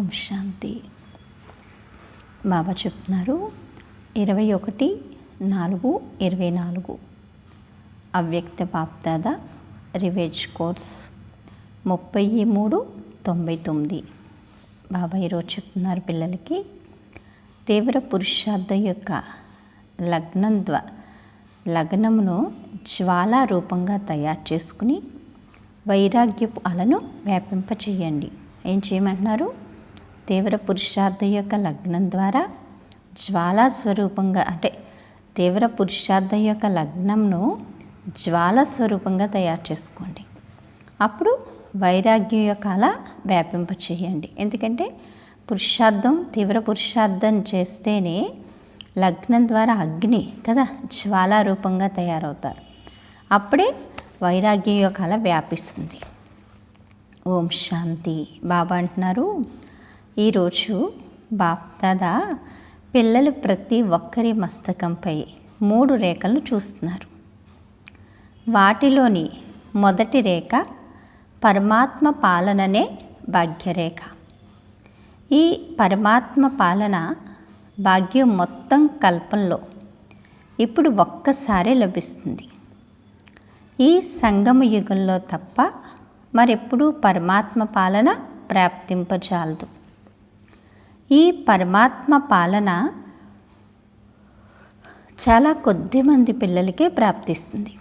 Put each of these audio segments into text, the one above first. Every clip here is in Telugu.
ఓం శాంతి. బాబా చెప్తున్నారు 21/4/24 అవ్యక్త బాప్దాదా రివేజ్ కోర్స్ 3399. బాబా ఈరోజు చెప్తున్నారు పిల్లలకి తీవ్ర పురుషార్థం యొక్క లగ్నమును జ్వాలా రూపంగా తయారు చేసుకుని వైరాగ్యపు అలను వ్యాపింపచేయండి. ఏం చేయమంటున్నారు? తీవ్ర పురుషార్థం యొక్క లగ్నం ద్వారా జ్వాలా స్వరూపంగా, అంటే తీవ్ర పురుషార్థం యొక్క లగ్నంను జ్వాల స్వరూపంగా తయారు చేసుకోండి. అప్పుడు వైరాగ్యం యొక్క అల వ్యాపింపచేయండి. ఎందుకంటే తీవ్ర పురుషార్థం చేస్తేనే లగ్నం ద్వారా అగ్ని కదా జ్వాలా రూపంగా తయారవుతారు. అప్పుడే వైరాగ్యం యొక్క అల వ్యాపిస్తుంది. ఓం శాంతి. బాబా అంటున్నారు ఈరోజు బాప్దాదా పిల్లలు ప్రతి ఒక్కరి మస్తకంపై 3 రేఖలను చూస్తున్నారు. వాటిలోని మొదటి రేఖ పరమాత్మ పాలననే భాగ్యరేఖ. ఈ పరమాత్మ పాలన భాగ్యం మొత్తం కల్పంలో ఇప్పుడు ఒక్కసారే లభిస్తుంది. ఈ సంగమ యుగంలో తప్ప మరెప్పుడూ పరమాత్మ పాలన ప్రాప్తింపజాలదు. ఈ పరమాత్మ పాలన చాలా కొద్ది మంది పిల్లలకే ప్రాప్తిస్తుంది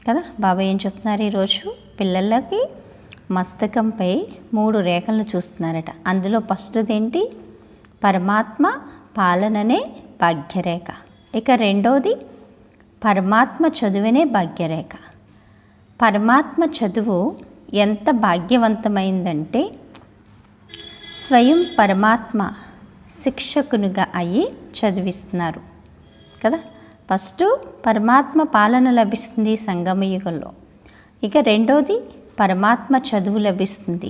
కదా. బాబా ఏం చెప్తున్నారు? ఈరోజు పిల్లలకి మస్తకంపై 3 రేఖలను చూస్తున్నారట. అందులో ఫస్ట్ది ఏంటి? పరమాత్మ పాలననే భాగ్యరేఖ. ఇక రెండవది పరమాత్మ చదువునే భాగ్యరేఖ. పరమాత్మ చదువు ఎంత భాగ్యవంతమైందంటే స్వయం పరమాత్మ శిక్షకునిగా అయ్యి చదివిస్తున్నారు కదా. ఫస్ట్ పరమాత్మ పాలన లభిస్తుంది సంగమ యుగంలో. ఇక రెండవది పరమాత్మ చదువు లభిస్తుంది.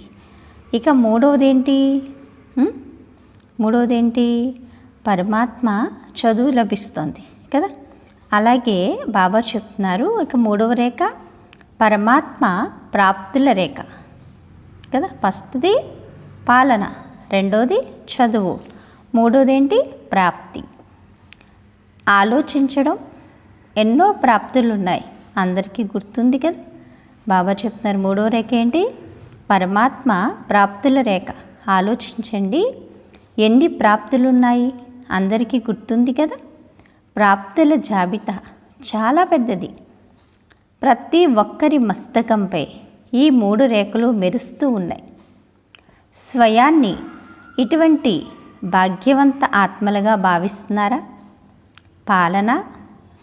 ఇక మూడవది ఏంటి? పరమాత్మ చదువు లభిస్తుంది కదా. అలాగే బాబా చెప్తున్నారు ఇక 3వ రేఖ పరమాత్మ ప్రాప్తుల రేఖ కదా. ఫస్ట్ది పాలన, రెండోది చదువు, మూడోది ఏంటి? ప్రాప్తి. ఆలోచించడం, ఎన్నో ప్రాప్తులు ఉన్నాయి అందరికీ గుర్తుంది కదా. బాబా చెప్తున్నారు 3వ రేఖ ఏంటి? పరమాత్మ ప్రాప్తుల రేఖ. ఆలోచించండి, ఎన్ని ప్రాప్తులు ఉన్నాయి అందరికీ గుర్తుంది కదా. ప్రాప్తుల జాబితా చాలా పెద్దది. ప్రతి ఒక్కరి మస్తకంపై ఈ 3 రేఖలు మెరుస్తూ ఉన్నాయి. స్వయాన్ని ఇటువంటి భాగ్యవంత ఆత్మలుగా భావిస్తున్నారా? పాలన,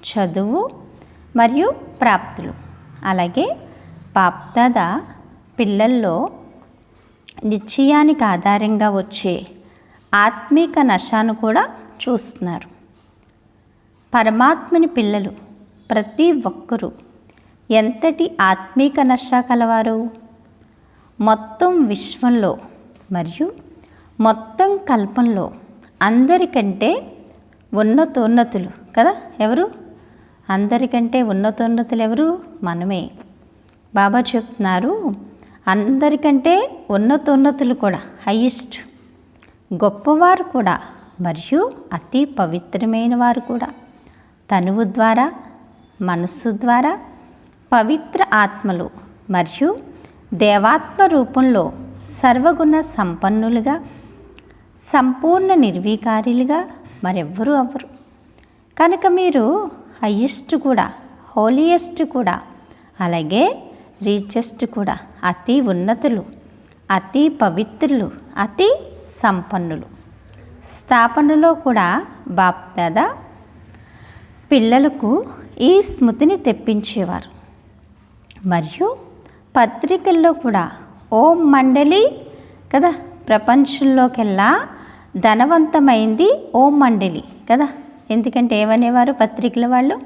చదువు మరియు ప్రాప్తులు. అలాగే బాప్దాదా పిల్లల్లో నిశ్చయానికి ఆధారంగా వచ్చే ఆత్మీక నశాను కూడా చూస్తున్నారు. పరమాత్మని పిల్లలు ప్రతి ఒక్కరూ ఎంతటి ఆత్మీక నశ కలవారు? మొత్తం విశ్వంలో మరియు మొత్తం కల్పంలో అందరికంటే ఉన్నతోన్నతులు కదా. ఎవరు? అందరికంటే ఉన్నతోన్నతులు ఎవరు? మనమే. బాబా చెప్తున్నారు అందరికంటే ఉన్నతోన్నతులు కూడా, హైయెస్ట్ గొప్పవారు కూడా మరియు అతి పవిత్రమైన వారు కూడా తనువు ద్వారా, మనస్సు ద్వారా పవిత్ర ఆత్మలు మరియు దేవాత్మ రూపంలో సర్వగుణ సంపన్నులుగా, సంపూర్ణ నిర్వీకారులుగా మరెవ్వరూ అవ్వరు. కనుక మీరు హైయెస్ట్ కూడా, హోలియెస్ట్ కూడా, అలాగే రీచెస్ట్ కూడా, అతి ఉన్నతులు, అతి పవిత్రులు, అతి సంపన్నులు. స్థాపనలో కూడా బాప్దాదా పిల్లలకు ఈ స్మృతిని తెప్పించేవారు. మరియు పత్రికల్లో కూడా ఓం మండలి కదా. ప్రపంచంలోకెల్లా ధనవంతమైంది ఓం మండలి కదా. ఎందుకంటే ఏమనేవారు పత్రికల వాళ్ళు?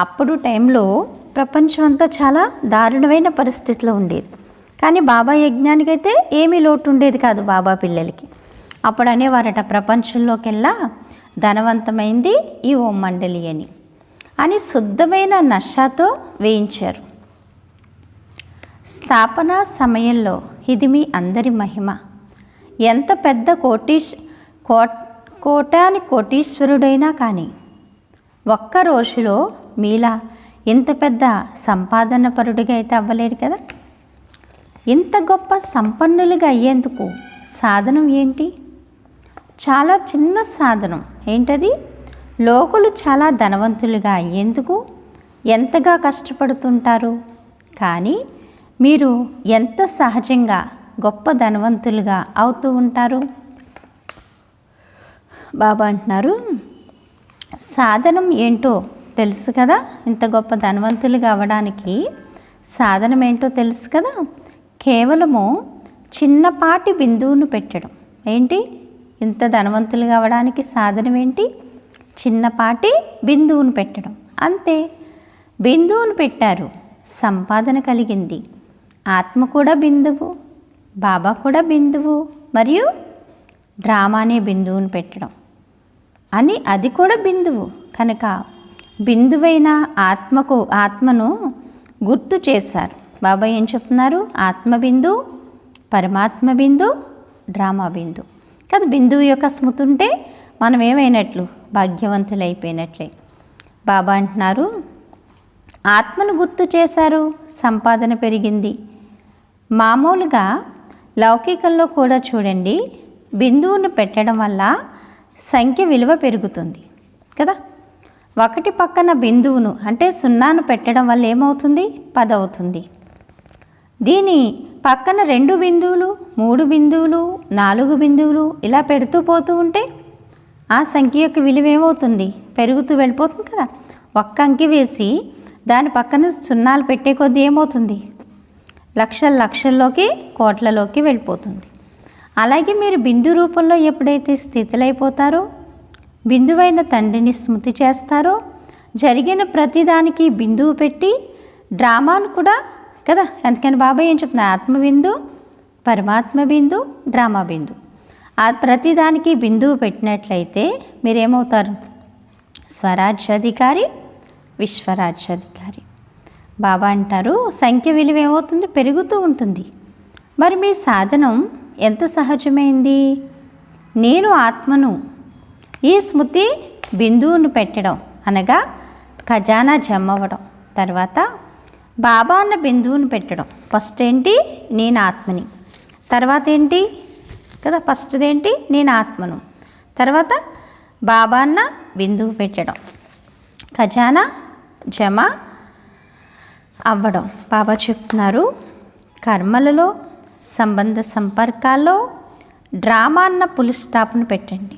అప్పుడు టైంలో ప్రపంచం అంతా చాలా దారుణమైన పరిస్థితిలో ఉండేది. కానీ బాబా యజ్ఞానికైతే ఏమీ లోటు ఉండేది కాదు బాబా పిల్లలకి. అప్పుడు అనేవారట ప్రపంచంలోకెల్లా ధనవంతమైంది ఈ ఓం మండలి అని శుద్ధమైన నషాతో వేయించారు. స్థాపన సమయంలో ఇది మీ అందరి మహిమ. ఎంత పెద్ద కోటాని కోటీశ్వరుడైనా కానీ ఒక్క రోజులో మీలా ఇంత పెద్ద సంపాదన పరుడిగా అయితే అవ్వలేడు కదా. ఇంత గొప్ప సంపన్నులుగా అయ్యేందుకు సాధనం ఏంటి? చాలా చిన్న సాధనం. ఏంటది? లోకులు చాలా ధనవంతులుగా అయ్యేందుకు ఎంతగా కష్టపడుతుంటారు, కానీ మీరు ఎంత సహజంగా గొప్ప ధనవంతులుగా అవుతూ ఉంటారు. బాబా అంటున్నారు, సాధనం ఏంటో తెలుసు కదా. ఇంత గొప్ప ధనవంతులుగా అవ్వడానికి సాధనం ఏంటో తెలుసు కదా. కేవలము చిన్నపాటి బిందువును పెట్టడం. ఏంటి? ఇంత ధనవంతులుగా అవ్వడానికి సాధనం ఏంటి? చిన్నపాటి బిందువును పెట్టడం, అంతే. బిందువును పెట్టారు, సంపాదన కలిగింది. ఆత్మ కూడా బిందువు, బాబా కూడా బిందువు, మరియు డ్రామా అనే బిందువును పెట్టడం అని అది కూడా బిందువు. కనుక బిందువైన ఆత్మను గుర్తు చేశారు. బాబా ఏం చెప్తున్నారు? ఆత్మ బిందు, పరమాత్మ బిందు, డ్రామా బిందు కదా. బిందువు యొక్క స్మృతి ఉంటే మనం ఏమైనట్లు? భాగ్యవంతులు అయిపోయినట్లే. బాబా అంటున్నారు, ఆత్మను గుర్తు చేశారు, సంపాదన పెరిగింది. మామూలుగా లౌకికంలో కూడా చూడండి, బిందువును పెట్టడం వల్ల సంఖ్య విలువ పెరుగుతుంది కదా. ఒకటి పక్కన బిందువును అంటే సున్నాను పెట్టడం వల్ల ఏమవుతుంది? 10 అవుతుంది. దీని పక్కన 2 బిందువులు, 3 బిందువులు, 4 బిందువులు ఇలా పెడుతూ పోతూ ఉంటే ఆ సంఖ్య యొక్క విలువ ఏమవుతుంది? పెరుగుతూ వెళ్ళిపోతుంది కదా. ఒక్క అంకి వేసి దాని పక్కన సున్నాలు పెట్టే కొద్దీ ఏమవుతుంది? లక్షల్లోకి కోట్లలోకి వెళ్ళిపోతుంది. అలాగే మీరు బిందు రూపంలో ఎప్పుడైతే స్థితులైపోతారో, బిందువైన తండ్రిని స్మృతి చేస్తారో, జరిగిన ప్రతిదానికి బిందువు పెట్టి డ్రామాను కూడా కదా. అందుకని బాబా ఏం చెప్తున్నారు? ఆత్మబిందు, పరమాత్మ బిందు, డ్రామా బిందు. ఆ ప్రతిదానికి బిందువు పెట్టినట్లయితే మీరేమవుతారు? స్వరాజ్యాధికారి, విశ్వరాజ్యాధికారి. బాబా అంటారు, సంఖ్య విలువ ఏమవుతుంది? పెరుగుతూ ఉంటుంది. మరి మీ సాధనం ఎంత సహజమైంది? నేను ఆత్మను, ఈ స్మృతి బిందువును పెట్టడం అనగా ఖజానా జమ్మవడం. తర్వాత బాబా అన్న బిందువును పెట్టడం. ఫస్ట్ ఏంటి? నేను ఆత్మని. తర్వాత ఏంటి కదా? ఫస్ట్ది ఏంటి? నేను ఆత్మను. తర్వాత బాబా అన్న బిందువు పెట్టడం, ఖజానా జమ అవ్వడం. బాబా చెప్తున్నారు, కర్మలలో, సంబంధ సంపర్కాల్లో డ్రామా అన్న పులి స్టాప్ను పెట్టండి.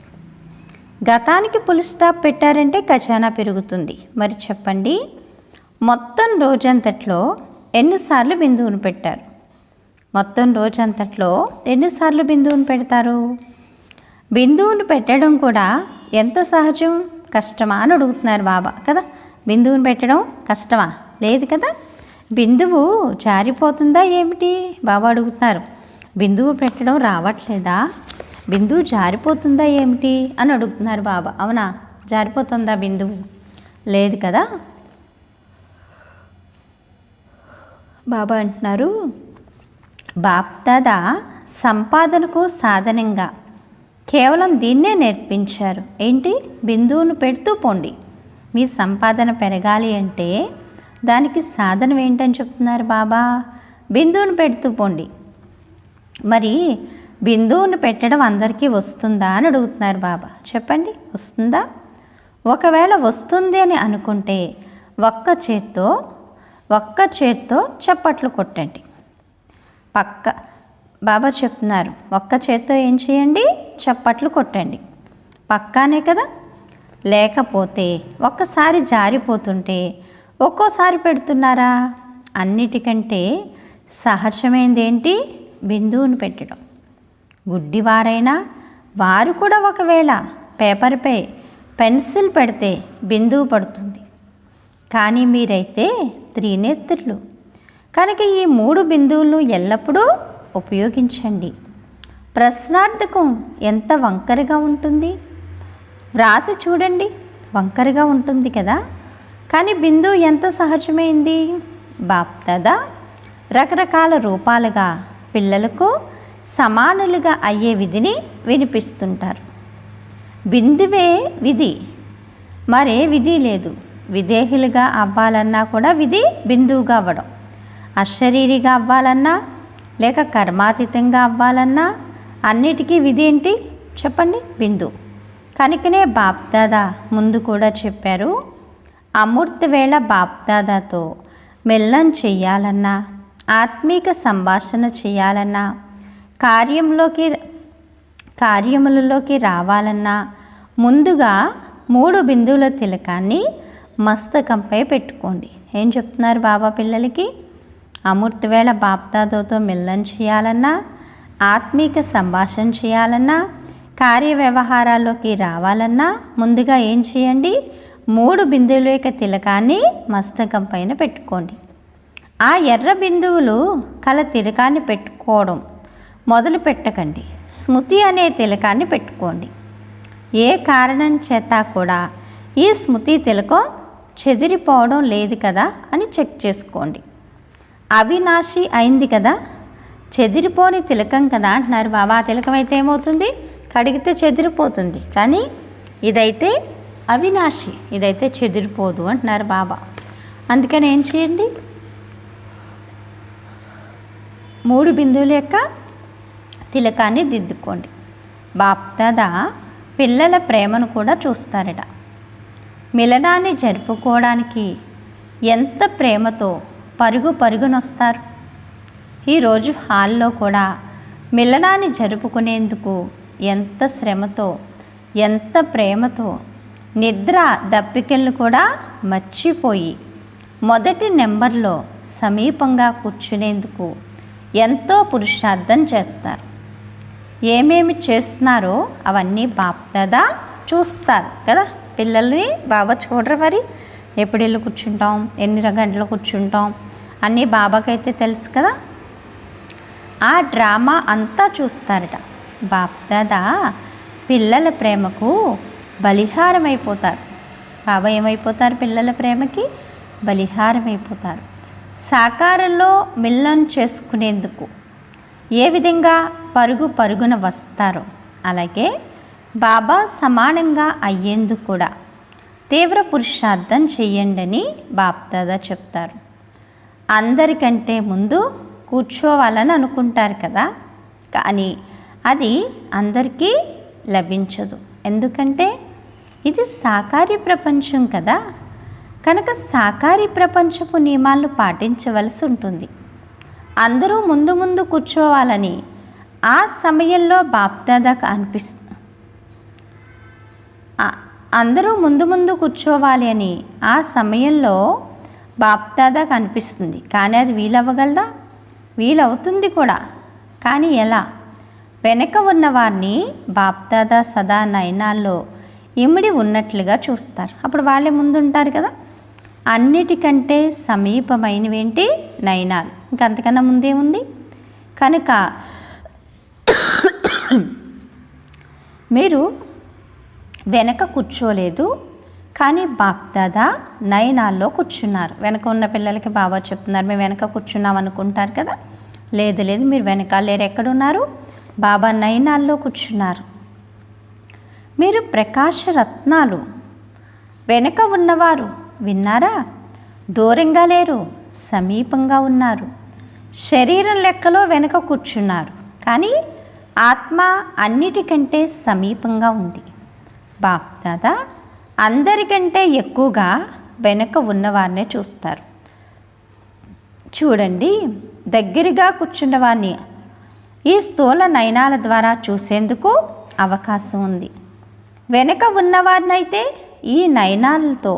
గతానికి పులి స్టాప్ పెట్టారంటే ఖజానా పెరుగుతుంది. మరి చెప్పండి, మొత్తం రోజంతట్లో ఎన్నిసార్లు బిందువును పెట్టారు? మొత్తం రోజంతట్లో ఎన్నిసార్లు బిందువును పెడతారు? బిందువును పెట్టడం కూడా ఎంత సహజం, కష్టమా అని అడుగుతున్నారు బాబా కదా. బిందువును పెట్టడం కష్టమా? లేదు కదా. బిందువు జారిపోతుందా ఏమిటి? బాబా అడుగుతున్నారు. బిందువు పెట్టడం రావట్లేదా? బిందువు జారిపోతుందా ఏమిటి అని అడుగుతున్నారు బాబా. అవునా, జారిపోతుందా బిందువు? లేదు కదా. బాబా అంటున్నారు, బాప్దాదా సంపాదనకు సాధనంగా కేవలం దీన్నే నేర్పించారు. ఏంటి? బిందువును పెడుతూ పోండి. మీ సంపాదన పెరగాలి అంటే దానికి సాధనం ఏంటని చెప్తున్నారు బాబా? బిందువును పెడుతూ పోండి. మరి బిందువును పెట్టడం అందరికీ వస్తుందా అని అడుగుతున్నారు బాబా. చెప్పండి, వస్తుందా? ఒకవేళ వస్తుంది అని అనుకుంటే ఒక్క చేత్తో చప్పట్లు కొట్టండి. బాబా చెప్తున్నారు, ఒక్క చేత్తో ఏం చేయండి? చప్పట్లు కొట్టండి. పక్కానే కదా. లేకపోతే ఒక్కసారి జారిపోతుంటే ఒక్కోసారి పెడుతున్నారా? అన్నిటికంటే సహజమైంది ఏంటి? బిందువును పెట్టడం. గుడ్డివారైనా వారు కూడా ఒకవేళ పేపర్పై పెన్సిల్ పెడితే బిందువు పడుతుంది. కానీ మీరైతే త్రినేత్రులు కనుక ఈ 3 బిందువులను ఎల్లప్పుడూ ఉపయోగించండి. ప్రశ్నార్థకం ఎంత వంకరగా ఉంటుంది, వ్రాసి చూడండి, వంకరగా ఉంటుంది కదా. కానీ బిందువు ఎంత సహజమైంది. బాప్దాదా రకరకాల రూపాలుగా పిల్లలకు సమానులుగా అయ్యే విధిని వినిపిస్తుంటారు. బిందువే విధి, మరే విధి లేదు. విదేహులుగా అవ్వాలన్నా కూడా విధి బిందువుగా అవ్వడం, అశరీరిగా అవ్వాలన్నా లేక కర్మాతీతంగా అవ్వాలన్నా అన్నిటికీ విధి ఏంటి చెప్పండి? బిందువు. కనుకనే బాప్దాదా ముందు కూడా చెప్పారు, అమృత వేళ బాప్దాదాతో మెల్లం చెయ్యాలన్నా, ఆత్మీక సంభాషణ చేయాలన్నా, కార్యములలోకి రావాలన్నా ముందుగా 3 బిందువుల తిలకాన్ని మస్తకంపై పెట్టుకోండి. ఏం చెప్తున్నారు బాబా పిల్లలకి? అమృతవేళ బాప్దాదాతో మెల్లం చేయాలన్నా, ఆత్మీక సంభాషణ చేయాలన్నా, కార్య వ్యవహారాల్లోకి రావాలన్నా ముందుగా ఏం చేయండి? 3 బిందువుల యొక్క తిలకాన్ని మస్తకం పైన పెట్టుకోండి. ఆ ఎర్ర బిందువులు కల తిలకాన్ని పెట్టుకోవడం మొదలు పెట్టకండి. స్మృతి అనే తిలకాన్ని పెట్టుకోండి. ఏ కారణం చేత కూడా ఈ స్మృతి తిలకం చెదిరిపోవడం లేదు కదా అని చెక్ చేసుకోండి. అవినాశి అయింది కదా, చెదిరిపోని తిలకం కదా అంటున్నారు బాబా. ఆ తిలకం అయితే ఏమవుతుంది? కడిగితే చెదిరిపోతుంది, కానీ ఇదైతే అవినాశి, ఇదైతే చెదిరిపోదు అంటున్నారు బాబా. అందుకని ఏం చేయండి? 3 బిందువుల యొక్క తిలకాన్ని దిద్దుకోండి. బాప్దాదా పిల్లల ప్రేమను కూడా చూస్తారట. మిలనాన్ని జరుపుకోవడానికి ఎంత ప్రేమతో పరుగునొస్తారు. ఈరోజు హాల్లో కూడా మిలనాన్ని జరుపుకునేందుకు ఎంత శ్రమతో, ఎంత ప్రేమతో, నిద్ర దప్పికలను కూడా మర్చిపోయి మొదటి నెంబర్లో సమీపంగా కూర్చునేందుకు ఎంతో పురుషార్థం చేస్తారు. ఏమేమి చేస్తున్నారో అవన్నీ బాప్దాదా చూస్తారు కదా. పిల్లల్ని బాబా చూడరు మరి? ఎప్పుడు వెళ్ళి కూర్చుంటాం, ఎన్ని గంటలు కూర్చుంటాం అన్నీ బాబాకైతే తెలుసు కదా. ఆ డ్రామా అంతా చూస్తారట. బాప్దాదా పిల్లల ప్రేమకు బలిహారం అయిపోతారు. బాబా ఏమైపోతారు? పిల్లల ప్రేమకి బలిహారం అయిపోతారు. సాకారంలో మిలనం చేసుకునేందుకు ఏ విధంగా పరుగున వస్తారో అలాగే బాబా సమానంగా అయ్యేందుకు కూడా తీవ్ర పురుషార్థం చెయ్యండి అని బాప్దాదా చెప్తారు. అందరికంటే ముందు కూర్చోవాలని అనుకుంటారు కదా, కానీ అది అందరికీ లభించదు. ఎందుకంటే ఇది సాకారి ప్రపంచం కదా. కనుక సాకారి ప్రపంచపు నియమాలను పాటించవలసి ఉంటుంది. అందరూ ముందు కూర్చోవాలని ఆ సమయంలో బాప్దాదాకు అనిపిస్తుంది. అందరూ ముందు కూర్చోవాలి అని ఆ సమయంలో బాప్దాదాకు అనిపిస్తుంది. కానీ అది వీలవ్వగలదా? వీలవుతుంది కూడా, కానీ ఎలా? వెనక ఉన్నవారిని బాప్దాదా సదా నయనాల్లో ఇమిడి ఉన్నట్లుగా చూస్తారు. అప్పుడు వాళ్ళే ముందు ఉంటారు కదా. అన్నిటికంటే సమీపమైనవేంటి? నయనాలు. ఇంకంతకన్నా ముందేముంది? కనుక మీరు వెనక కూర్చోలేదు, కానీ బాప్దాదా నయనాల్లో కూర్చున్నారు. వెనక ఉన్న పిల్లలకి బాబా చెప్తున్నారు, మేము వెనక కూర్చున్నాం అనుకుంటారు కదా. లేదు, మీరు వెనక లేరు. ఎక్కడున్నారు? బాబా నయనాల్లో కూర్చున్నారు. మీరు ప్రకాశరత్నాలు. వెనక ఉన్నవారు విన్నారా? దూరంగా లేరు, సమీపంగా ఉన్నారు. శరీరం లెక్కలో వెనక కూర్చున్నారు, కానీ ఆత్మ అన్నిటికంటే సమీపంగా ఉంది. బాప్దాదా అందరికంటే ఎక్కువగా వెనక ఉన్నవారినే చూస్తారు. చూడండి, దగ్గరగా కూర్చున్న వారిని ఈ స్థూల నయనాల ద్వారా చూసేందుకు అవకాశం ఉంది. వెనక ఉన్నవారినైతే ఈ నయనాలతో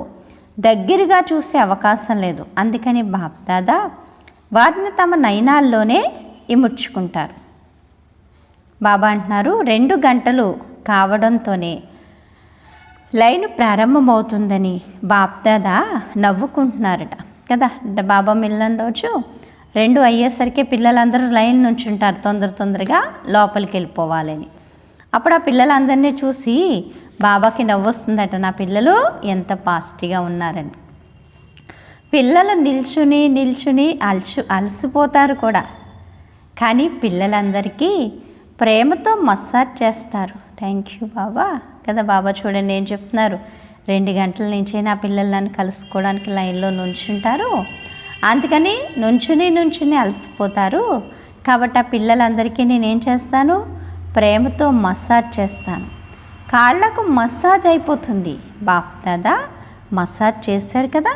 దగ్గరగా చూసే అవకాశం లేదు. అందుకని బాప్దాదా వారిని తమ నయనాల్లోనే ఇముడ్చుకుంటారు. బాబా అంటున్నారు, 2 గంటలు కావడంతోనే లైన్ ప్రారంభమవుతుందని బాప్దాదా నవ్వుకుంటున్నారట కదా. బాబా మిలన్ రోజు 2 అయ్యేసరికి పిల్లలందరూ లైన్ నుంచి ఉంటారు, తొందరగా లోపలికి వెళ్ళిపోవాలని. అప్పుడు ఆ పిల్లలందరినీ చూసి బాబాకి నవ్వొస్తుందట, నా పిల్లలు ఎంత పాస్ట్గా ఉన్నారని. పిల్లలు నిల్చుని అలసిపోతారు కూడా, కానీ పిల్లలందరికీ ప్రేమతో మసాజ్ చేస్తారు. థ్యాంక్ యూ బాబా కదా. బాబా చూడండి ఏం చెప్తున్నారు, 2 గంటల నుంచి నా పిల్లలు నన్ను కలుసుకోవడానికి లైన్లో నుంచుంటారు, అందుకని నుంచుని అలసిపోతారు. కాబట్టి ఆ పిల్లలందరికీ నేనేం చేస్తాను, ప్రేమతో మసాజ్ చేస్తాను. కాళ్ళకు మసాజ్ అయిపోతుంది. బాప్ దాదా మసాజ్ చేశారు కదా,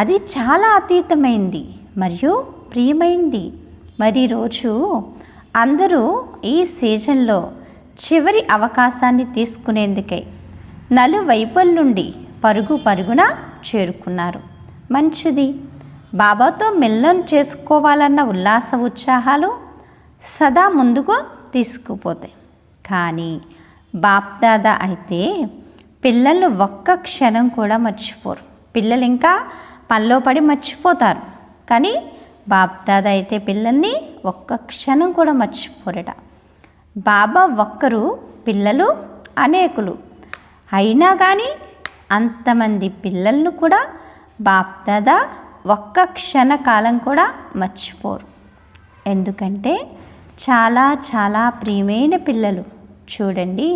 అది చాలా అతీతమైంది మరియు ప్రియమైంది. మరి ఈరోజు అందరూ ఈ సీజన్లో చివరి అవకాశాన్ని తీసుకునేందుకై నలువైపుల నుండి పరుగున చేరుకున్నారు. మంచిది. బాబాతో మిలనం చేసుకోవాలన్న ఉల్లాస ఉత్సాహాలు సదా ముందుకు తీసుకుపోతాయి. కానీ బాప్దాదా అయితే పిల్లలు ఒక్క క్షణం కూడా మర్చిపోరు. పిల్లలు ఇంకా పనిలో పడి మర్చిపోతారు, కానీ బాప్దాదా అయితే పిల్లల్ని ఒక్క క్షణం కూడా మర్చిపోరట. బాబా ఒక్కరు, పిల్లలు అనేకులు. అయినా కానీ అంతమంది పిల్లలను కూడా బాప్దాదా ఒక్క క్షణకాలం కూడా మర్చిపోరు. ఎందుకంటే చాలా చాలా ప్రియమైన పిల్లలు. చూడండి,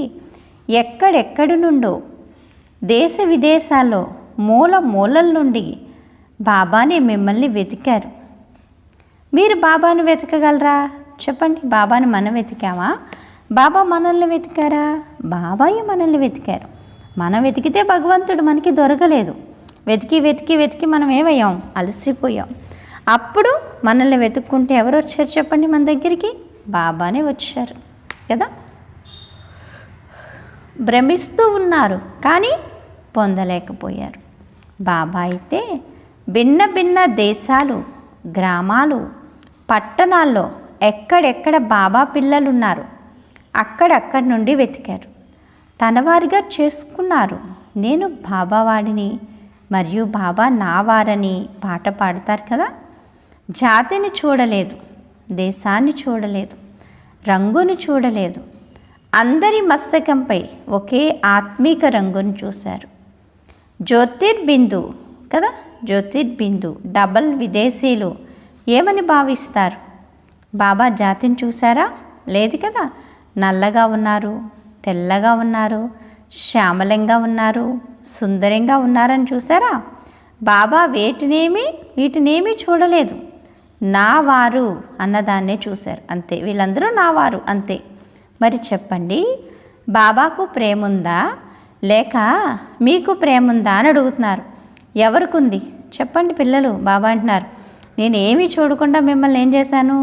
ఎక్కడెక్కడి నుండో దేశ విదేశాల్లో మూలల నుండి బాబాని మిమ్మల్ని వెతికారు. మీరు బాబాను వెతకగలరా చెప్పండి? బాబాని మనం వెతికామా? బాబా మనల్ని వెతికారా? బాబాయే మనల్ని వెతికారు. మనం వెతికితే భగవంతుడు మనకి దొరకలేదు. వెతికి మనం ఏమయ్యాం? అలసిపోయాం. అప్పుడు మనల్ని వెతుక్కుంటే ఎవరు వచ్చారు చెప్పండి? మన దగ్గరికి బాబానే వచ్చారు కదా. భ్రమిస్తూ ఉన్నారు కానీ పొందలేకపోయారు. బాబా అయితే భిన్న దేశాలు, గ్రామాలు, పట్టణాల్లో ఎక్కడెక్కడ బాబా పిల్లలు ఉన్నారు అక్కడక్కడి నుండి వెతికారు. తన వారిగా చేసుకున్నారు. నేను బాబా వాడిని మరియు బాబా నా వారని పాట పాడతారు కదా. జాతిని చూడలేదు, దేశాన్ని చూడలేదు, రంగుని చూడలేదు. అందరి మస్తకంపై ఒకే ఆత్మీక రంగును చూశారు. జ్యోతిర్బిందు కదా, జ్యోతిర్బిందు. డబల్ విదేశీయులు ఏమని భావిస్తారు? బాబా జాతిని చూసారా? లేదు కదా. నల్లగా ఉన్నారు, తెల్లగా ఉన్నారు, శ్యామలంగా ఉన్నారు, సుందరంగా ఉన్నారని చూసారా? బాబా వీటినేమీ చూడలేదు. నా వారు అన్నదాన్నే చూశారు అంతే. వీళ్ళందరూ నా వారు అంతే. మరి చెప్పండి, బాబాకు ప్రేమ ఉందా లేక మీకు ప్రేమ ఉందా అని అడుగుతున్నారు. ఎవరికి ఉంది చెప్పండి పిల్లలు? బాబా అంటున్నారు, నేను ఏమీ చూడకుండా మిమ్మల్ని ఏం చేశాను?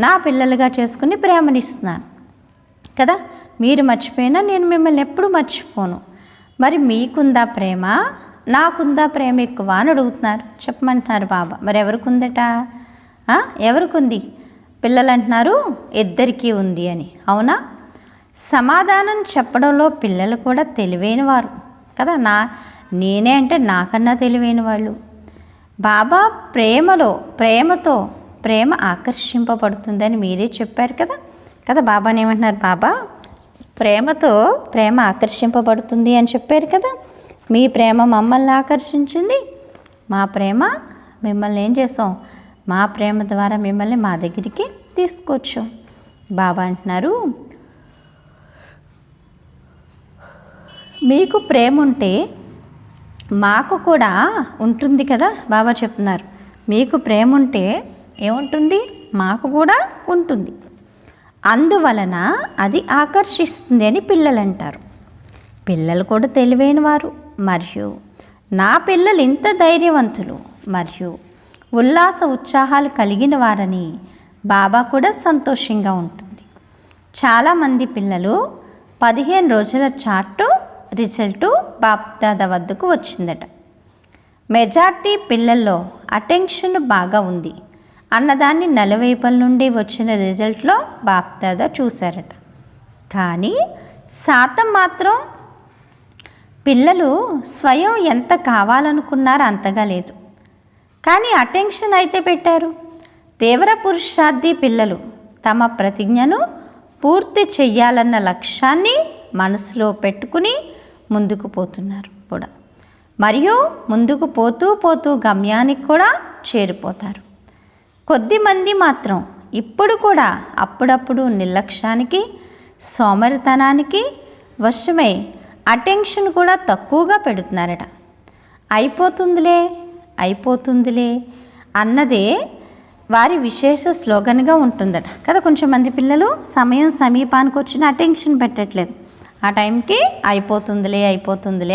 నా పిల్లలుగా చేసుకుని ప్రేమనిస్తున్నాను కదా. మీరు మర్చిపోయినా నేను మిమ్మల్ని ఎప్పుడు మర్చిపోను. మరి మీకుందా ప్రేమ, నాకుందా ప్రేమ ఎక్కువ అని అడుగుతున్నారు. చెప్పమంటున్నారు బాబా. మరి ఎవరికి ఉందట? ఎవరికి ఉంది? పిల్లలు అంటున్నారు ఇద్దరికీ ఉంది అని. అవునా? సమాధానం చెప్పడంలో పిల్లలు కూడా తెలివైన వారు కదా. నేనే అంటే నాకన్నా తెలివైన వాళ్ళు. బాబా ప్రేమతో ప్రేమ ఆకర్షింపబడుతుందని మీరే చెప్పారు కదా. బాబాని ఏమంటున్నారు? బాబా ప్రేమతో ప్రేమ ఆకర్షింపబడుతుంది అని చెప్పారు కదా. మీ ప్రేమ మమ్మల్ని ఆకర్షించింది, మా ప్రేమ మిమ్మల్ని ఏం చేస్తాం? మా ప్రేమ ద్వారా మిమ్మల్ని మా దగ్గరికి తీసుకోవచ్చు. బాబా అంటున్నారు, మీకు ప్రేమ ఉంటే మాకు కూడా ఉంటుంది కదా. బాబా చెప్తున్నారు, మీకు ప్రేమ ఉంటే ఏముంటుంది? మాకు కూడా ఉంటుంది. అందువలన అది ఆకర్షిస్తుంది అని పిల్లలు అంటారు. పిల్లలు కూడా తెలివైన వారు. మరియు నా పిల్లలు ఇంత ధైర్యవంతులు మరియు ఉల్లాస ఉత్సాహాలు కలిగిన వారని బాబా కూడా సంతోషంగా ఉంటుంది. చాలామంది పిల్లలు 15 రోజుల చార్టు రిజల్టు బాప్దాదా వద్దకు వచ్చిందట. మెజార్టీ పిల్లల్లో అటెన్షన్ బాగా ఉంది అన్నదాన్ని నలువైపుల నుండి వచ్చిన రిజల్ట్లో బాప్దాదా చూశారట. కానీ శాతం మాత్రం పిల్లలు స్వయం ఎంత కావాలనుకున్నారో అంతగా లేదు. కానీ అటెన్షన్ అయితే పెట్టారు. తీవ్ర పురుషార్థి పిల్లలు తమ ప్రతిజ్ఞను పూర్తి చెయ్యాలన్న లక్ష్యాన్ని మనసులో పెట్టుకుని ముందుకు పోతున్నారు కూడా. మరియు ముందుకు పోతూ గమ్యానికి కూడా చేరిపోతారు. కొద్దిమంది మాత్రం ఇప్పుడు కూడా అప్పుడప్పుడు నిర్లక్ష్యానికి, సోమరితనానికి వశమై అటెన్షన్ కూడా తక్కువగా పెడుతున్నారట. అయిపోతుందిలే అన్నదే వారి విశేష స్లోగన్గా ఉంటుందట కదా. కొంచెం మంది పిల్లలు సమయం సమీపానికి వచ్చిన అటెన్షన్ పెట్టట్లేదు, ఆ టైంకి అయిపోతుందిలే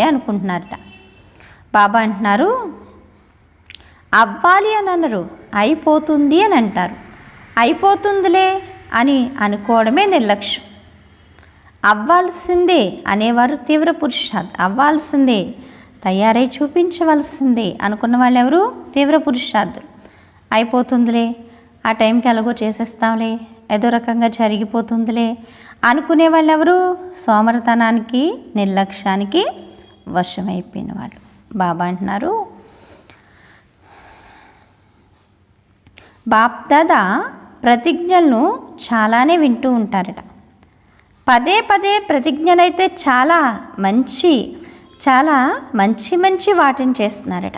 అనుకుంటున్నారట. బాబా అంటున్నారు, అవ్వాలి అని అనరు, అయిపోతుంది అని అంటారు. అయిపోతుందిలే అని అనుకోవడమే నిర్లక్ష్యం. అవ్వాల్సిందే అనేవారు తీవ్ర పురుషార్థం. అవ్వాల్సిందే, తయారై చూపించవలసిందే అనుకున్న వాళ్ళు ఎవరు? తీవ్ర పురుషార్థులు. అయిపోతుందిలే, ఆ టైంకి ఎలాగో చేసేస్తాంలే, ఏదో రకంగా జరిగిపోతుందిలే అనుకునే వాళ్ళు ఎవరు? సోమరితనానికి, నిర్లక్ష్యానికి వశమైపోయిన వాళ్ళు. బాబా అంటున్నారు, బాప్దాదా ప్రతిజ్ఞలను చాలానే వింటూ ఉంటారట. పదే ప్రతిజ్ఞలైతే చాలా మంచి వాటిని చేస్తున్నారట.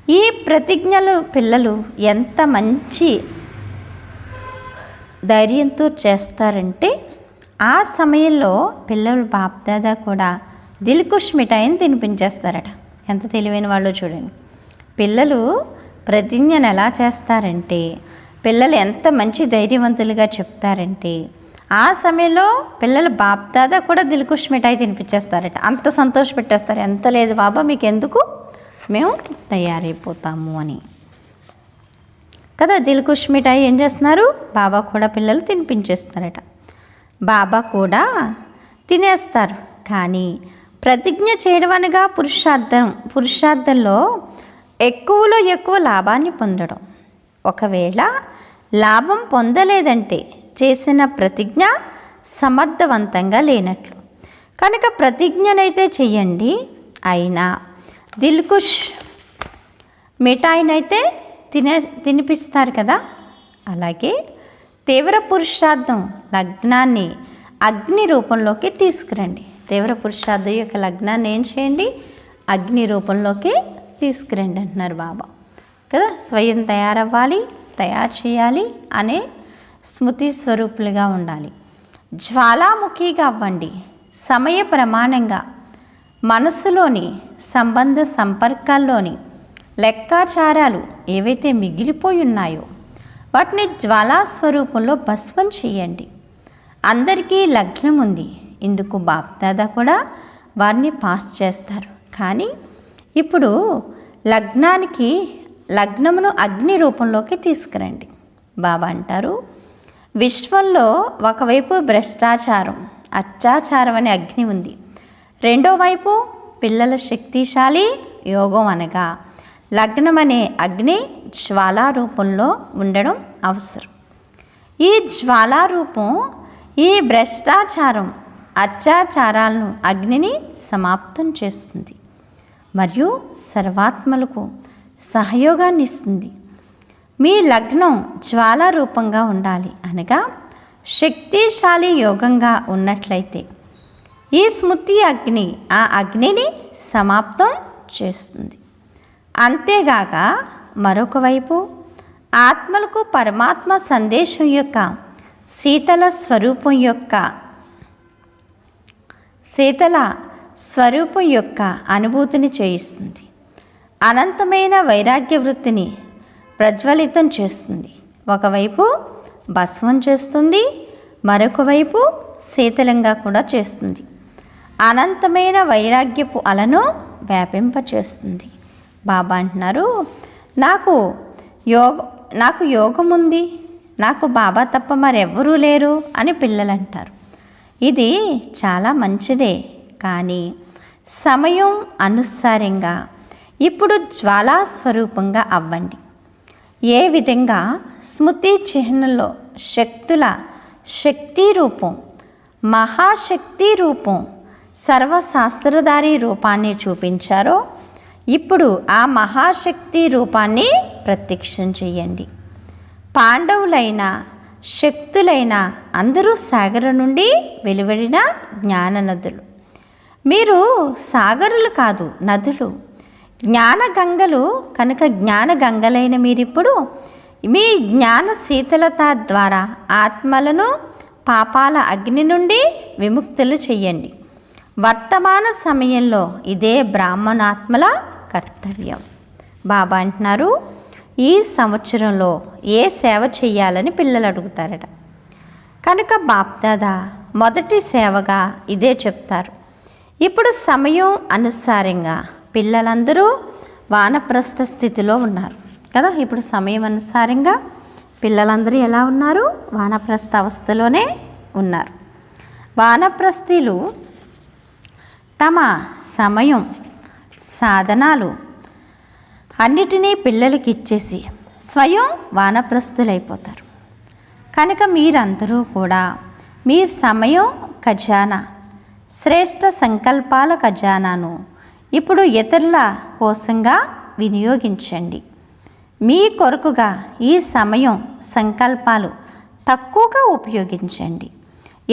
ఈ ప్రతిజ్ఞలు పిల్లలు ఎంత మంచి ధైర్యంతో చేస్తారంటే, ఆ సమయంలో పిల్లలు బాప్దాదా కూడా దిల్కుష్ మిఠాయిని తినిపించేస్తారట. ఎంత తెలివైన వాళ్ళు చూడండి. పిల్లలు ప్రతిజ్ఞను ఎలా చేస్తారంటే, పిల్లలు ఎంత మంచి ధైర్యవంతులుగా చెప్తారంటే, ఆ సమయంలో పిల్లలు బాప్దాదా కూడా దిల్కుష్ మిఠాయి తినిపించేస్తారట. అంత సంతోష పెట్టేస్తారు. ఎంత లేదు బాబా మీకు ఎందుకు, మేము తయారైపోతాము అని కదా. దిల్కుష్ మిఠాయి ఏం చేస్తున్నారు? బాబా కూడా పిల్లలు తినిపించేస్తారట. బాబా కూడా తినేస్తారు. కానీ ప్రతిజ్ఞ చేయడం అనగా పురుషార్థంలో ఎక్కువలో ఎక్కువ లాభాన్ని పొందడం. ఒకవేళ లాభం పొందలేదంటే చేసిన ప్రతిజ్ఞ సమర్థవంతంగా లేనట్లు. కనుక ప్రతిజ్ఞనైతే చెయ్యండి, అయినా దిల్కుష్ మిఠాయినైతే తినిపిస్తారు కదా. అలాగే తీవ్ర పురుషార్థం లగ్నాన్ని అగ్ని రూపంలోకి తీసుకురండి. తీవ్ర పురుషార్థం యొక్క లగ్నాన్ని ఏం చేయండి? అగ్ని రూపంలోకి తీసుకురండి అంటున్నారు బాబా కదా. స్వయం తయారవ్వాలి, తయారు చేయాలి అనే స్మృతి స్వరూపులుగా ఉండాలి. జ్వాలాముఖిగా అవ్వండి. సమయ ప్రమాణంగా మనసులోని సంబంధ సంపర్కాల్లోని లెక్కాచారాలు ఏవైతే మిగిలిపోయి ఉన్నాయో వాటిని జ్వాలా స్వరూపంలో భస్మం చేయండి. అందరికీ లగ్నం ఉంది, ఇందుకు బాప్దాదా కూడా వారిని పాస్ చేస్తారు. కానీ ఇప్పుడు లగ్నమును అగ్ని రూపంలోకి తీసుకురండి. బాబా అంటారు, విశ్వంలో ఒకవైపు భ్రష్టాచారం, అత్యాచారం అనే అగ్ని ఉంది, రెండో వైపు పిల్లల శక్తిశాలి యోగం అనగా లగ్నం అనే అగ్ని జ్వాలా రూపంలో ఉండడం అవసరం. ఈ జ్వాలా రూపం ఈ భ్రష్టాచారం, అత్యాచారాలను అగ్నిని సమాప్తం చేస్తుంది మరియు సర్వాత్మలకు సహయోగాన్ని ఇస్తుంది. మీ లగ్నం జ్వాలా రూపంగా ఉండాలి అనగా శక్తిశాలి యోగంగా ఉన్నట్లయితే ఈ స్మృతి అగ్ని ఆ అగ్నిని సమాప్తం చేస్తుంది. అంతేగాక మరొక వైపు ఆత్మలకు పరమాత్మ సందేశం యొక్క శీతల స్వరూపం యొక్క అనుభూతిని చేయిస్తుంది. అనంతమైన వైరాగ్య వృత్తిని ప్రజ్వలితం చేస్తుంది. ఒకవైపు భస్మం చేస్తుంది, మరొక వైపు శీతలంగా కూడా చేస్తుంది. అనంతమైన వైరాగ్యపు అలను వ్యాపింపచేస్తుంది. బాబా అంటున్నారు, నాకు యోగం ఉంది, నాకు బాబా తప్ప మరెవ్వరూ లేరు అని పిల్లలు అంటారు. ఇది చాలా మంచిదే, కానీ సమయం అనుసారంగా ఇప్పుడు జ్వాలా స్వరూపంగా అవ్వండి. ఏ విధంగా స్మృతి చిహ్నంలో శక్తుల శక్తి రూపం, మహాశక్తి రూపం, సర్వశాస్త్రధారి రూపాన్ని చూపించారో ఇప్పుడు ఆ మహాశక్తి రూపాన్ని ప్రత్యక్షం చేయండి. పాండవులైన శక్తులైన అందరూ సాగరం నుండి వెలువడిన జ్ఞాన నదులు. మీరు సాగరులు కాదు, నదులు, జ్ఞాన గంగలు. కనుక జ్ఞాన గంగలైన మీరిప్పుడు మీ జ్ఞాన శీతలత ద్వారా ఆత్మలను పాపాల అగ్ని నుండి విముక్తులు చెయ్యండి. వర్తమాన సమయంలో ఇదే బ్రాహ్మణాత్మల కర్తవ్యం. బాబా అంటున్నారు, ఈ సంవత్సరంలో ఏ సేవ చేయాలని పిల్లలు అడుగుతారట. కనుక బాప్దాదా మొదటి సేవగా ఇదే చెప్తారు. ఇప్పుడు సమయం అనుసారంగా పిల్లలందరూ వానప్రస్థ స్థితిలో ఉన్నారు కదా. ఇప్పుడు సమయం అనుసారంగా పిల్లలందరూ ఎలా ఉన్నారు? వానప్రస్థ అవస్థలోనే ఉన్నారు. వానప్రస్థులు తమ సమయం, సాధనాలు అన్నిటినీ పిల్లలకి ఇచ్చేసి స్వయం వానప్రస్థులైపోతారు. కనుక మీరందరూ కూడా మీ సమయం ఖజానా, శ్రేష్ఠ సంకల్పాల ఖజానాను ఇప్పుడు ఇతరుల కోసంగా వినియోగించండి. మీ కొరకుగా ఈ సమయం, సంకల్పాలు తక్కువగా ఉపయోగించండి.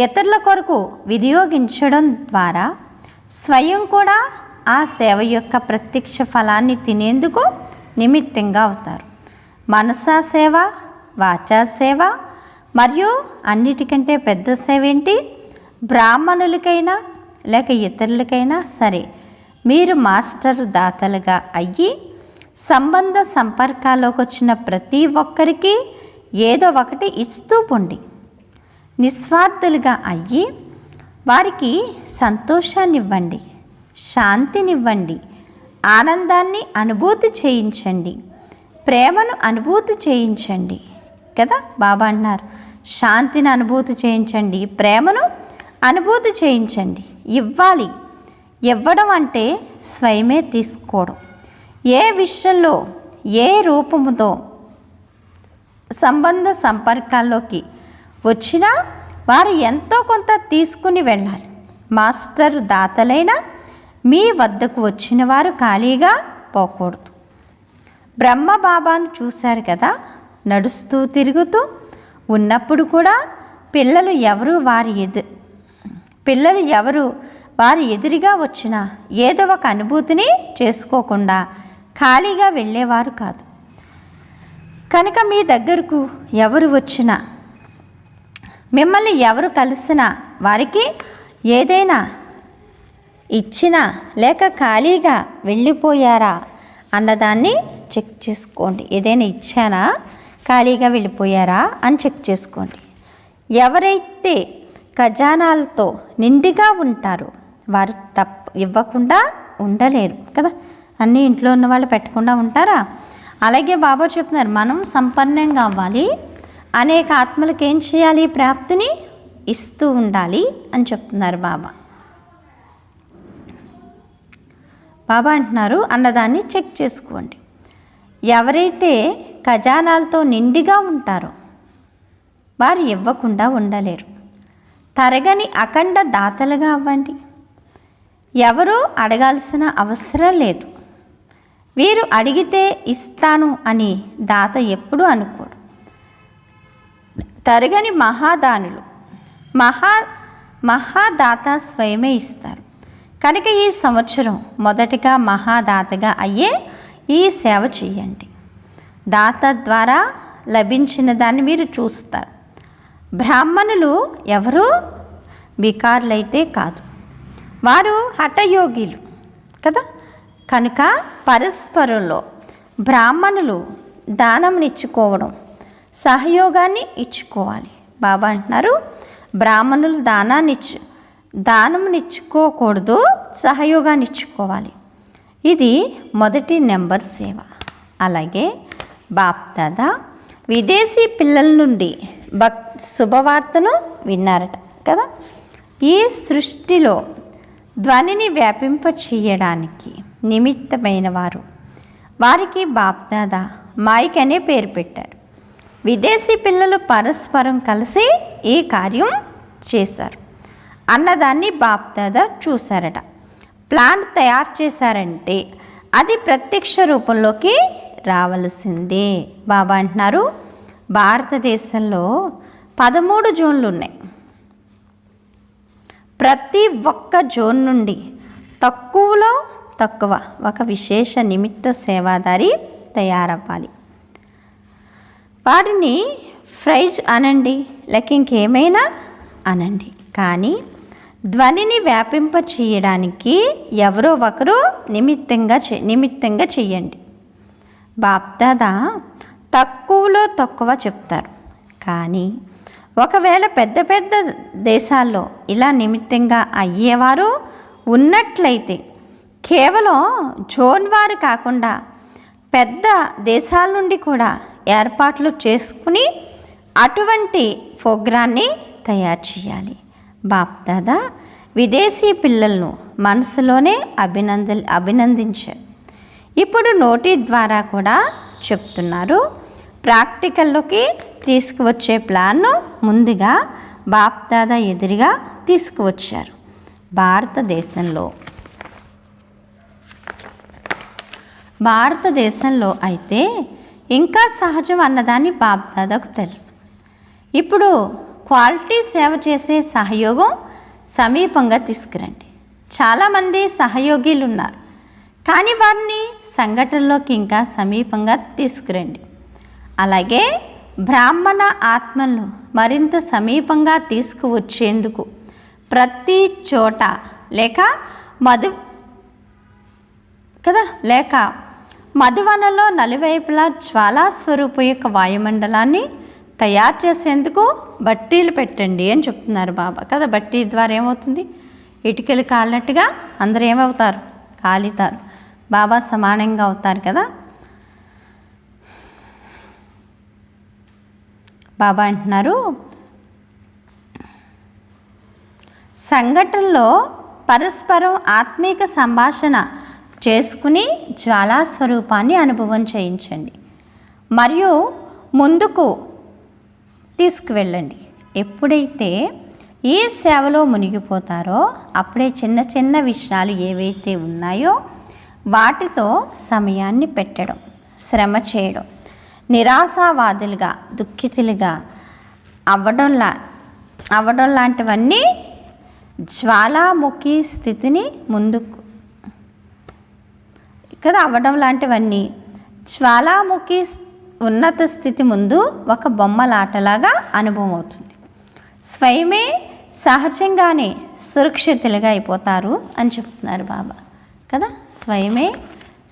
ఇతరుల కొరకు వినియోగించడం ద్వారా స్వయం కూడా ఆ సేవ యొక్క ప్రత్యక్ష ఫలాన్ని తినేందుకు నిమిత్తంగా అవుతారు. మనసా సేవ, వాచా సేవ మరియు అన్నిటికంటే పెద్ద సేవ ఏంటి? బ్రాహ్మణులకైనా లేక ఇతరులకైనా సరే మీరు మాస్టర్ దాతలుగా అయ్యి సంబంధ సంపర్కాల్లోకి వచ్చిన ప్రతి ఒక్కరికి ఏదో ఒకటి ఇస్తూ పొండి. నిస్వార్థులుగా అయ్యి వారికి సంతోషాన్ని ఇవ్వండి, శాంతినివ్వండి, ఆనందాన్ని అనుభూతి చేయించండి, ప్రేమను అనుభూతి చేయించండి కదా. బాబా అన్నారు, శాంతిని అనుభూతి చేయించండి, ప్రేమను అనుభూతి చేయించండి. ఇవ్వాలి. ఇవ్వడం అంటే స్వయమే తీసుకోవడం. ఏ విషయంలో ఏ రూపముతో సంబంధ సంపర్కాల్లోకి వచ్చినా వారు ఎంతో కొంత తీసుకుని వెళ్ళాలి. మాస్టర్ దాతలైన మీ వద్దకు వచ్చిన వారు ఖాళీగా పోకూడదు. బ్రహ్మ బాబాను చూశారు కదా, నడుస్తూ తిరుగుతూ ఉన్నప్పుడు కూడా పిల్లలు ఎవరు వారి ఎదురుగా వచ్చినా ఏదో ఒక అనుభూతిని చేసుకోకుండా ఖాళీగా వెళ్ళేవారు కాదు. కనుక మీ దగ్గరకు ఎవరు వచ్చినా, మిమ్మల్ని ఎవరు కలిసినా, వారికి ఏదైనా ఇచ్చినా లేక ఖాళీగా వెళ్ళిపోయారా అన్నదాన్ని చెక్ చేసుకోండి. ఏదైనా ఇచ్చానా, ఖాళీగా వెళ్ళిపోయారా అని చెక్ చేసుకోండి. ఎవరైతే ఖజానాలతో నిండుగా ఉంటారో వారు ఇవ్వకుండా ఉండలేరు కదా. అన్నీ ఇంట్లో ఉన్న వాళ్ళు పెట్టకుండా ఉంటారా? అలాగే బాబా చెప్తున్నారు, మనం సంపన్నంగా అవ్వాలి, అనేక ఆత్మలకు ఏం చేయాలి? ప్రాప్తిని ఇస్తూ ఉండాలి అని చెప్తున్నారు బాబా. బాబా అంటున్నారు, అన్నదాన్ని చెక్ చేసుకోండి. ఎవరైతే ఖజానాలతో నిండిగా ఉంటారో వారు ఇవ్వకుండా ఉండలేరు. తరగని అఖండ దాతలుగా అవ్వండి. ఎవరూ అడగాల్సిన అవసరం లేదు. వీరు అడిగితే ఇస్తాను అని దాత ఎప్పుడూ అనుకోడు. తరగని మహాదానులు, మహాదాత స్వయమే ఇస్తారు. కనుక ఈ సంవత్సరం మొదటిగా మహాదాతగా అయ్యే ఈ సేవ చేయండి. దాత ద్వారా లభించిన దాన్ని మీరు చూస్తారు. బ్రాహ్మణులు ఎవరు బికారులైతే కాదు, వారు హఠయోగిలు కదా. కనుక పరస్పరంలో బ్రాహ్మణులు దానంనిచ్చుకోవడం, సహయోగాన్ని ఇచ్చుకోవాలి. బాబా అంటున్నారు, బ్రాహ్మణులు దానంనిచ్చుకోకూడదు, సహయోగాన్ని ఇచ్చుకోవాలి. ఇది మొదటి నెంబర్ సేవ. అలాగే బాప్దాదా విదేశీ పిల్లల నుండి శుభవార్తను విన్నారట కదా. ఈ సృష్టిలో ధ్వనిని వ్యాపింప చేయడానికి నిమిత్తమైన వారికి బాప్దాదా మైక్ అనే పేరు పెట్టారు. విదేశీ పిల్లలు పరస్పరం కలిసి ఈ కార్యం చేశారు అన్నదాన్ని బాప్దాదా చూశారట. ప్లాన్ తయారు చేశారంటే అది ప్రత్యక్ష రూపంలోకి రావలసిందే. బాబా అంటున్నారు, భారతదేశంలో 13 జోన్లు ఉన్నాయి. ప్రతి ఒక్క జోన్ నుండి తక్కువలో తక్కువ ఒక విశేష నిమిత్త సేవాదారి తయారవ్వాలి. వాటిని ఫ్రైజ్ అనండి, లేక ఇంకేమైనా అనండి, కానీ ధ్వనిని వ్యాపింప చేయడానికి ఎవరో ఒకరు నిమిత్తంగా చెయ్యండి. బాప్దాదా తక్కువలో తక్కువ చెప్తారు, కానీ ఒకవేళ పెద్ద పెద్ద దేశాల్లో ఇలా నిమిత్తంగా అయ్యేవారు ఉన్నట్లయితే కేవలం జోన్ వారు కాకుండా పెద్ద దేశాల నుండి కూడా ఏర్పాట్లు చేసుకుని అటువంటి ప్రోగ్రాన్ని తయారు చేయాలి. బాప్దాదా విదేశీ పిల్లలను మనసులోనే అభినందించారు. ఇప్పుడు నోటి ద్వారా కూడా చెప్తున్నారు. ప్రాక్టికల్లోకి తీసుకువచ్చే ప్లాన్ను ముందుగా బాప్దాదా ఎదురుగా తీసుకువచ్చారు. భారతదేశంలో అయితే ఇంకా సహజం అన్నదాన్ని బాప్దాదాకు తెలుసు. ఇప్పుడు క్వాలిటీ సేవ చేసే సహయోగం సమీపంగా తీసుకురండి. చాలామంది సహయోగిలు ఉన్నారు, కానీ వారిని సంఘటనలోకి ఇంకా సమీపంగా తీసుకురండి. అలాగే బ్రాహ్మణ ఆత్మలను మరింత సమీపంగా తీసుకువచ్చేందుకు ప్రతి చోట లేక మధువనలో నలువైపులా జ్వాలాస్వరూపు యొక్క వాయుమండలాన్ని తయారు చేసేందుకు బట్టీలు పెట్టండి అని చెప్తున్నారు బాబా కదా. బట్టీ ద్వారా ఏమవుతుంది? ఇటుకలు కాలినట్టుగా అందరూ ఏమవుతారు? కాలుతారు. బాబా సమానంగా అవుతారు కదా. బాబా అంటున్నారు, సంఘటనలో పరస్పరం ఆత్మీక సంభాషణ చేసుకుని జ్వాలాస్వరూపాన్ని అనుభవం చేయించండి మరియు ముందుకు తీసుకువెళ్ళండి. ఎప్పుడైతే ఈ సేవలో మునిగిపోతారో అప్పుడే చిన్న చిన్న విషయాలు ఏవైతే ఉన్నాయో వాటితో సమయాన్ని పెట్టడం, శ్రమ చేయడం, నిరాశావాదులుగా దుఃఖితులుగా అవ్వడం లాంటివన్నీ జ్వాలాముఖి స్థితిని ముందుకు కదా అవ్వడం లాంటివన్నీ జ్వాలాముఖి ఉన్నత స్థితి ముందు ఒక బొమ్మలాటలాగా అనుభవం అవుతుంది. స్వయమే సహజంగానే సురక్షితులుగా అయిపోతారు అని చెప్తున్నారు బాబా కదా. స్వయమే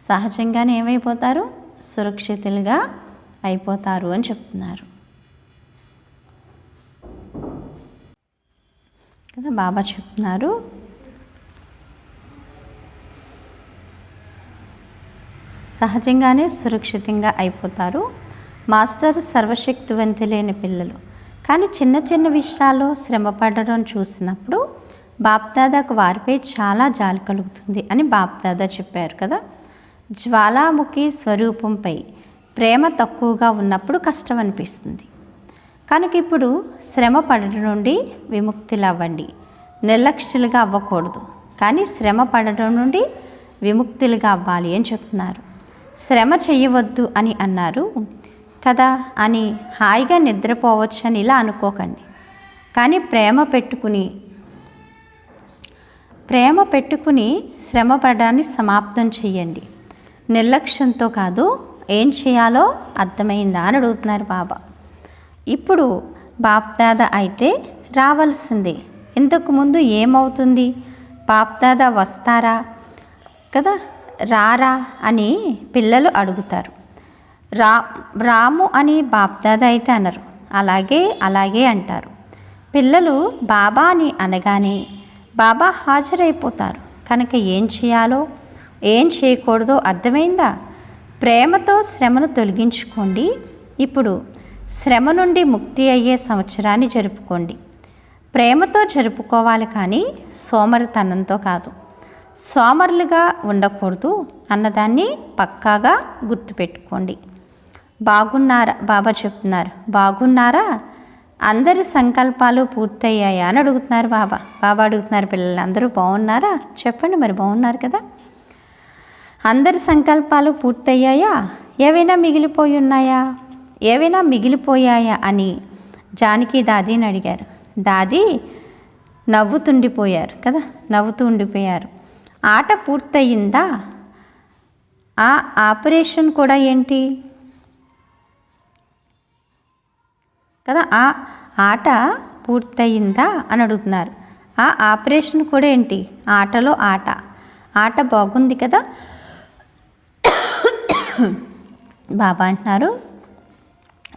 సహజంగానే ఏమైపోతారు? సురక్షితులుగా అయిపోతారు అని చెప్తున్నారు కదా. బాబా చెప్తున్నారు, సహజంగానే సురక్షితంగా అయిపోతారు. మాస్టర్ సర్వశక్తివంతులైన పిల్లలు, కానీ చిన్న చిన్న విషయాల్లో శ్రమ పడడం చూసినప్పుడు బాప్దాదాకు వారిపై చాలా జాలి కలుగుతుంది అని బాప్దాదా చెప్పారు కదా. జ్వాలాముఖి స్వరూపంపై ప్రేమ తక్కువగా ఉన్నప్పుడు కష్టం అనిపిస్తుంది. కనుక ఇప్పుడు శ్రమ పడడం నుండి విముక్తులు అవ్వండి. నిర్లక్ష్యులుగా అవ్వకూడదు, కానీ శ్రమ పడడం నుండి విముక్తులుగా అవ్వాలి అని చెప్తున్నారు. శ్రమ చేయవద్దు అని అన్నారు కదా అని హాయిగా నిద్రపోవచ్చు అని ఇలా అనుకోకండి. కానీ ప్రేమ పెట్టుకుని శ్రమ పడడాన్ని సమాప్తం చేయండి. నిర్లక్ష్యంతో కాదు, ఏం చేయాలో అర్థమైందా అని అడుగుతున్నారు బాబా. ఇప్పుడు బాప్దాదా అయితే రావాల్సిందే. ఇంతకుముందు ఏమవుతుంది? బాప్దాదా వస్తారా కదా, రారా అని పిల్లలు అడుగుతారు. రాము అని బాప్దాదా అయితే అనరు, అలాగే అంటారు. పిల్లలు బాబా అని అనగానే బాబా హాజరైపోతారు. కనుక ఏం చేయాలో ఏం చేయకూడదో అర్థమైందా? ప్రేమతో శ్రమను తొలగించుకోండి. ఇప్పుడు శ్రమ నుండి ముక్తి అయ్యే సంవత్సరాన్ని జరుపుకోండి. ప్రేమతో జరుపుకోవాలి, కానీ సోమరితనంతో కాదు. సోమరులుగా ఉండకూడదు అన్నదాన్ని పక్కాగా గుర్తుపెట్టుకోండి. బాగున్నారా? బాబా చెప్తున్నారు, బాగున్నారా? అందరి సంకల్పాలు పూర్తయ్యాయా అని అడుగుతున్నారు బాబా. అడుగుతున్నారు పిల్లలు, అందరూ బాగున్నారా? చెప్పండి మరి, బాగున్నారు కదా. అందరి సంకల్పాలు పూర్తయ్యాయా? ఏవైనా మిగిలిపోయాయా అని జానకి దాదీని అడిగారు. దాదీ నవ్వుతూ ఉండిపోయారు. ఆట పూర్తయిందా? ఆ ఆపరేషన్ కూడా ఏంటి? కదా. ఆ ఆట పూర్తయిందా అని అడుగుతున్నారు. ఆ ఆపరేషన్ కూడా ఏంటి? ఆటలో ఆట. ఆట బాగుంది కదా. బాబా అంటున్నారు,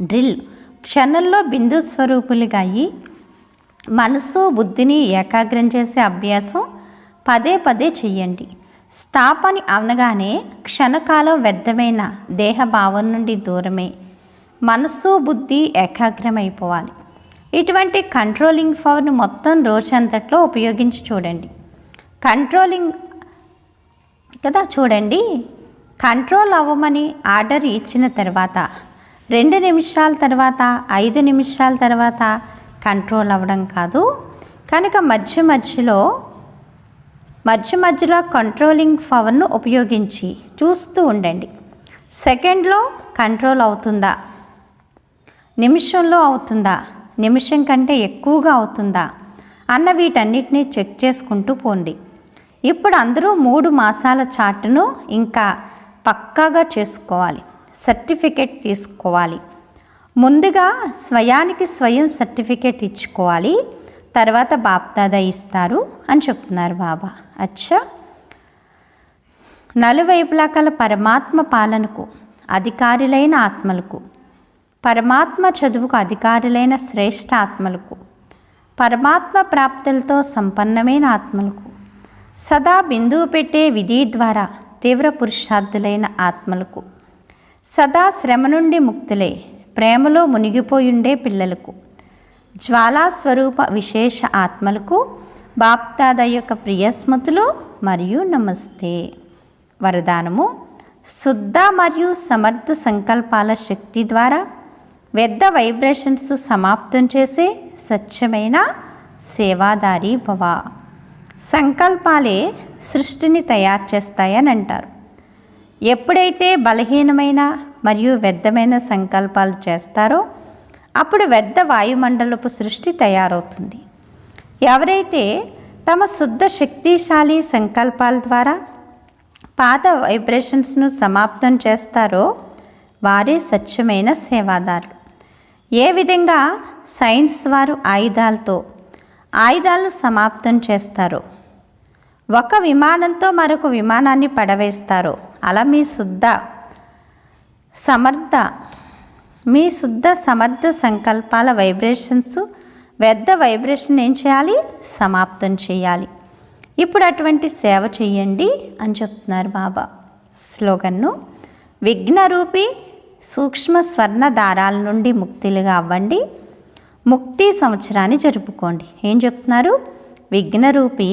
డ్రిల్ క్షణంలో బిందు స్వరూపులుగా అయ్యి మనసు బుద్ధిని ఏకాగ్రం చేసే అభ్యాసం పదే పదే చెయ్యండి. స్టాప్ అని అనగానే క్షణకాలం వ్యర్థమైన దేహభావం నుండి దూరమే మనసు బుద్ధి ఏకాగ్రమైపోవాలి. ఇటువంటి కంట్రోలింగ్ పవర్ను మొత్తం రోజంతట్లో ఉపయోగించి చూడండి. కంట్రోలింగ్ కదా, చూడండి. కంట్రోల్ అవ్వమని ఆర్డర్ ఇచ్చిన తర్వాత 2 నిమిషాల తర్వాత 5 నిమిషాల తర్వాత కంట్రోల్ అవ్వడం కాదు. కనుక మధ్య మధ్యలో కంట్రోలింగ్ పవర్ను ఉపయోగించి చూస్తూ ఉండండి. సెకండ్లో కంట్రోల్ అవుతుందా, నిమిషంలో అవుతుందా, నిమిషం కంటే ఎక్కువగా అవుతుందా అన్న వీటన్నిటినీ చెక్ చేసుకుంటూ పోండి. ఇప్పుడు అందరూ 3 మాసాల చార్టును ఇంకా పక్కాగా చేసుకోవాలి. సర్టిఫికెట్ తీసుకోవాలి. ముందుగా స్వయానికి స్వయం సర్టిఫికెట్ ఇచ్చుకోవాలి. తర్వాత బాప్దాదా ఇస్తారు అని చెప్తున్నారు బాబా. అచ్చా, నలువైపులా కల పరమాత్మ పాలనకు అధికారులైన ఆత్మలకు, పరమాత్మ చదువుకు అధికారులైన శ్రేష్ఠ ఆత్మలకు, పరమాత్మ ప్రాప్తులతో సంపన్నమైన ఆత్మలకు, సదా బిందువు పెట్టే విధి ద్వారా తీవ్ర పురుషార్థులైన ఆత్మలకు, సదా శ్రమ నుండి ముక్తులై ప్రేమలో మునిగిపోయుండే పిల్లలకు, జ్వాలా స్వరూప విశేష ఆత్మలకు బాప్దాదా యొక్క ప్రియస్మృతులు మరియు నమస్తే. వరదానము: శుద్ధ మరియు సమర్థ సంకల్పాల శక్తి ద్వారా వ్యర్థ వైబ్రేషన్స్ సమాప్తం చేసే స్వచ్ఛమైన సేవాదారి భవ. సంకల్పాలే సృష్టిని తయారు చేస్తాయని అంటారు. ఎప్పుడైతే బలహీనమైన మరియు వ్యర్థమైన సంకల్పాలు చేస్తారో అప్పుడు వ్యర్థ వాయుమండలపు సృష్టి తయారవుతుంది. ఎవరైతే తమ శుద్ధ శక్తిశాలి సంకల్పాల ద్వారా పాత వైబ్రేషన్స్ను సమాప్తం చేస్తారో వారే స్వచ్ఛమైన సేవాదారులు. ఏ విధంగా సైన్స్ వారు ఆయుధాలను సమాప్తం చేస్తారో, ఒక విమానంతో మరొక విమానాన్ని పడవేస్తారో, అలా మీ శుద్ధ సమర్థ సంకల్పాల వైబ్రేషన్స్ వ్యర్థ వైబ్రేషన్ ఏం చేయాలి? సమాప్తం చేయాలి. ఇప్పుడు అటువంటి సేవ చేయండి అని చెప్తున్నారు బాబా. స్లోగన్ను: విఘ్నరూపి సూక్ష్మ స్వర్ణ దారాల నుండి ముక్తులుగా అవ్వండి. ముక్తి సంవత్సరాన్ని జరుపుకోండి. ఏం చెప్తున్నారు? విఘ్నరూపి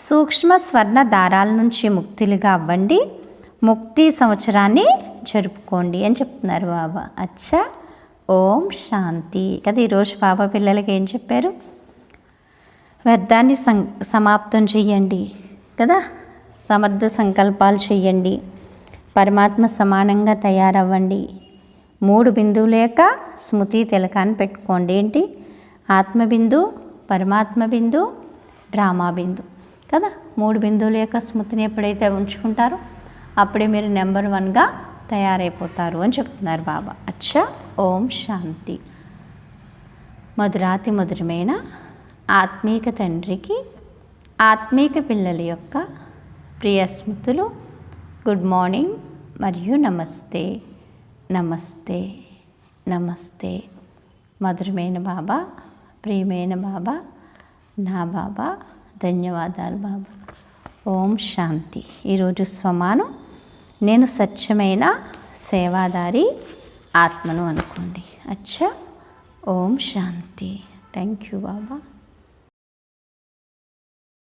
సూక్ష్మ స్వర్ణ దారాల నుంచి ముక్తులుగా అవ్వండి, ముక్తి సంవత్సరాన్ని జరుపుకోండి అని చెప్తున్నారు బాబా. అచ్చా, ఓం శాంతి. కదా ఈరోజు బాబా పిల్లలకి ఏం చెప్పారు? వ్యర్థాన్ని సమాప్తం చెయ్యండి కదా, సమర్థ సంకల్పాలు చెయ్యండి, పరమాత్మ సమానంగా తయారవ్వండి. 3 బిందువుల యొక్క స్మృతి తిలకాన్ని పెట్టుకోండి. ఏంటి? ఆత్మబిందు, పరమాత్మ బిందు, డ్రామా బిందు కదా. 3 బిందువుల యొక్క స్మృతిని ఎప్పుడైతే ఉంచుకుంటారో అప్పుడే మీరు నెంబర్ 1గా తయారైపోతారు అని చెప్తున్నారు బాబా. అచ్చా, ఓం శాంతి. మధురాతి మధురమైన ఆత్మీక తండ్రికి ఆత్మీక పిల్లల యొక్క ప్రియ స్మృతులు. గుడ్ మార్నింగ్ మరియు నమస్తే. నమస్తే నమస్తే. మధురమైన బాబా, ప్రియమైన బాబా, నా బాబా, ధన్యవాదాలు బాబా. ఓం శాంతి. ఈరోజు స్వమానం: నేను స్వచ్ఛమైన సేవాదారి ఆత్మను అనుకోండి. అచ్చా, ఓం శాంతి. Thank you Baba.